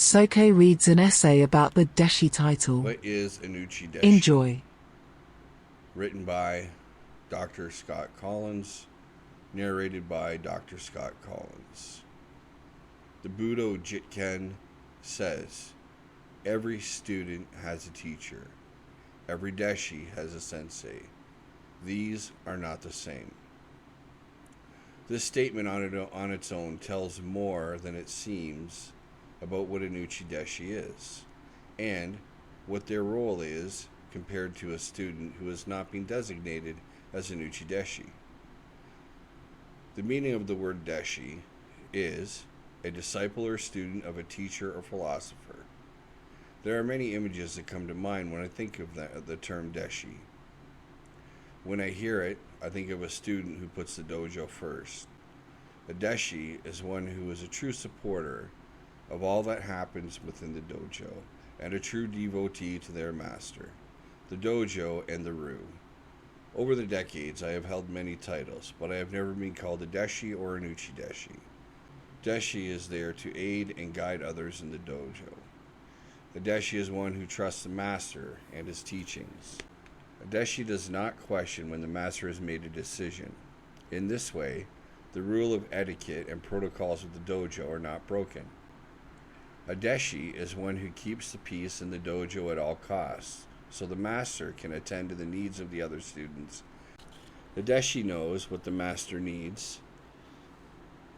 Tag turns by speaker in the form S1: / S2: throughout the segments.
S1: Soke reads an essay about the Deshi title.
S2: What is an Uchi-Deshi?
S1: Enjoy.
S2: Written by Dr. Scott Collins, narrated by Dr. Scott Collins. The Budo Jitken says, every student has a teacher. Every Deshi has a sensei. These are not the same. This statement on its own tells more than it seems about what an Uchi-Deshi is, and what their role is compared to a student who has not been designated as an Uchi-Deshi. The meaning of the word Deshi is a disciple or student of a teacher or philosopher. There are many images that come to mind when I think of the term Deshi. When I hear it, I think of a student who puts the dojo first. A Deshi is one who is a true supporter of all that happens within the dojo, and a true devotee to their master, the dojo and the Ryu. Over the decades, I have held many titles, but I have never been called a Deshi or an Uchi-Deshi. Deshi is there to aid and guide others in the dojo. A Deshi is one who trusts the master and his teachings. A Deshi does not question when the master has made a decision. In this way, the rule of etiquette and protocols of the dojo are not broken. A Deshi is one who keeps the peace in the dojo at all costs, so the master can attend to the needs of the other students. The Deshi knows what the master needs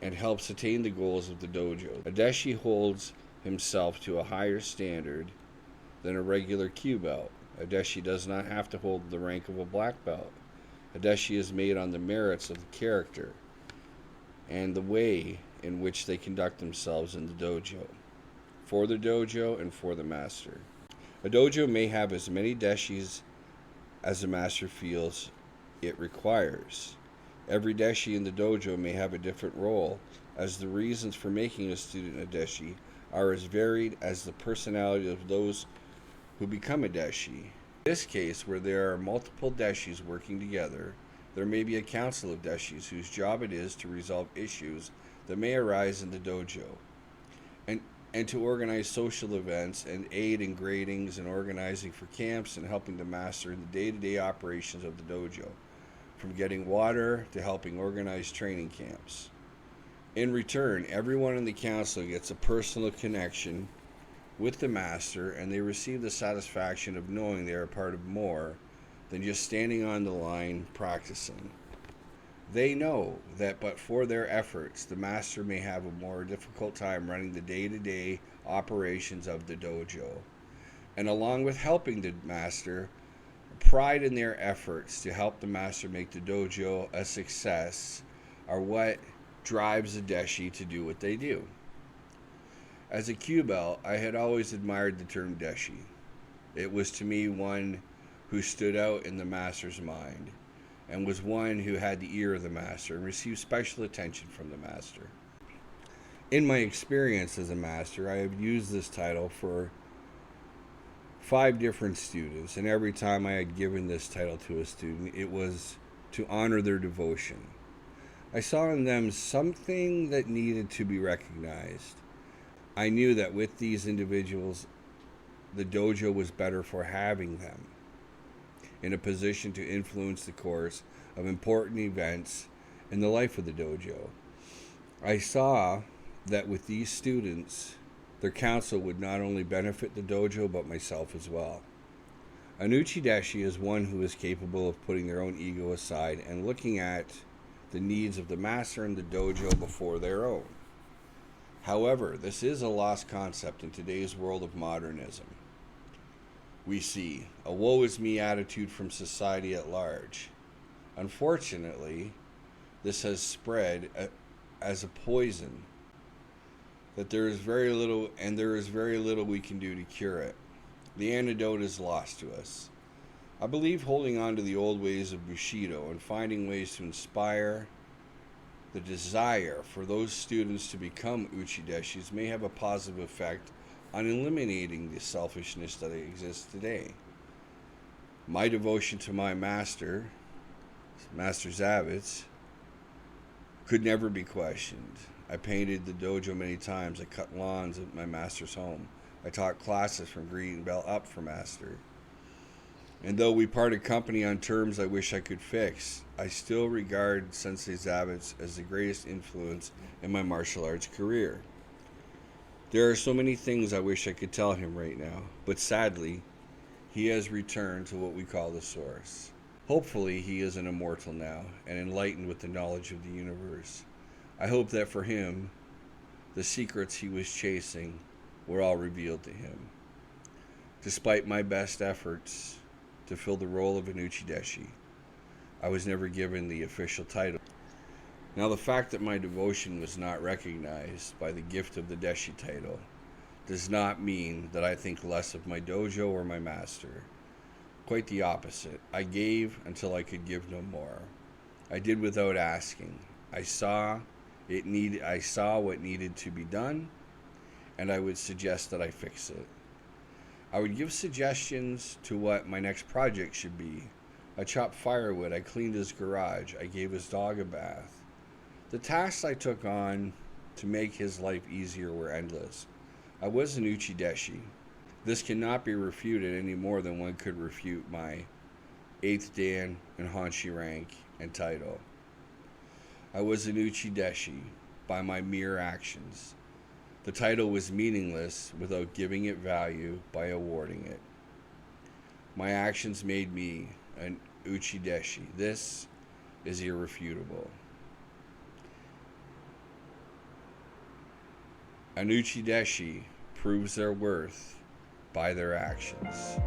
S2: and helps attain the goals of the dojo. A Deshi holds himself to a higher standard than a regular Q belt. A Deshi does not have to hold the rank of a black belt. A Deshi is made on the merits of the character and the way in which they conduct themselves in the dojo, for the dojo and for the master. A dojo may have as many Deshis as the master feels it requires. Every Deshi in the dojo may have a different role, as the reasons for making a student a Deshi are as varied as the personality of those who become a Deshi. In this case, where there are multiple Deshis working together, there may be a council of Deshis whose job it is to resolve issues that may arise in the dojo, and to organize social events and aid in gradings and organizing for camps and helping the master in the day-to-day operations of the dojo, from getting water to helping organize training camps. In return, everyone in the council gets a personal connection with the master, and they receive the satisfaction of knowing they are part of more than just standing on the line practicing. They know that but for their efforts, the master may have a more difficult time running the day-to-day operations of the dojo. And along with helping the master, pride in their efforts to help the master make the dojo a success are what drives the Deshi to do what they do. As a Q belt, I had always admired the term Deshi. It was to me one who stood out in the master's mind, and was one who had the ear of the master and received special attention from the master. In my experience as a master, I have used this title for 5 different students, and every time I had given this title to a student, it was to honor their devotion. I saw in them something that needed to be recognized. I knew that with these individuals, the dojo was better for having them in a position to influence the course of important events in the life of the dojo. I saw that with these students, their counsel would not only benefit the dojo, but myself as well. An Uchi-Deshi is one who is capable of putting their own ego aside and looking at the needs of the master and the dojo before their own. However, this is a lost concept in today's world of modernism. We see a woe is me attitude from society at large. Unfortunately, this has spread as a poison that there is very little we can do to cure it. The antidote is lost to us. I believe holding on to the old ways of Bushido and finding ways to inspire the desire for those students to become Uchi-Deshis may have a positive effect on eliminating the selfishness that exists today. My devotion to my master, Master Zavitz, could never be questioned. I painted the dojo many times. I cut lawns at my master's home. I taught classes from green belt up for master. And though we parted company on terms I wish I could fix, I still regard Sensei Zabbits as the greatest influence in my martial arts career. There are so many things I wish I could tell him right now, but sadly, he has returned to what we call the source. Hopefully, he is an immortal now and enlightened with the knowledge of the universe. I hope that for him, the secrets he was chasing were all revealed to him. Despite my best efforts to fill the role of an Uchi-Deshi, I was never given the official title. Now, the fact that my devotion was not recognized by the gift of the Deshi title does not mean that I think less of my dojo or my master. Quite the opposite. I gave until I could give no more. I did without asking. I saw what needed to be done, and I would suggest that I fix it. I would give suggestions to what my next project should be. I chopped firewood, I cleaned his garage, I gave his dog a bath. The tasks I took on to make his life easier were endless. I was an Uchi-Deshi. This cannot be refuted any more than one could refute my 8th Dan and Hanshi rank and title. I was an Uchi-Deshi by my mere actions. The title was meaningless without giving it value by awarding it. My actions made me an Uchi-Deshi. This is irrefutable. An Uchi-Deshi proves their worth by their actions.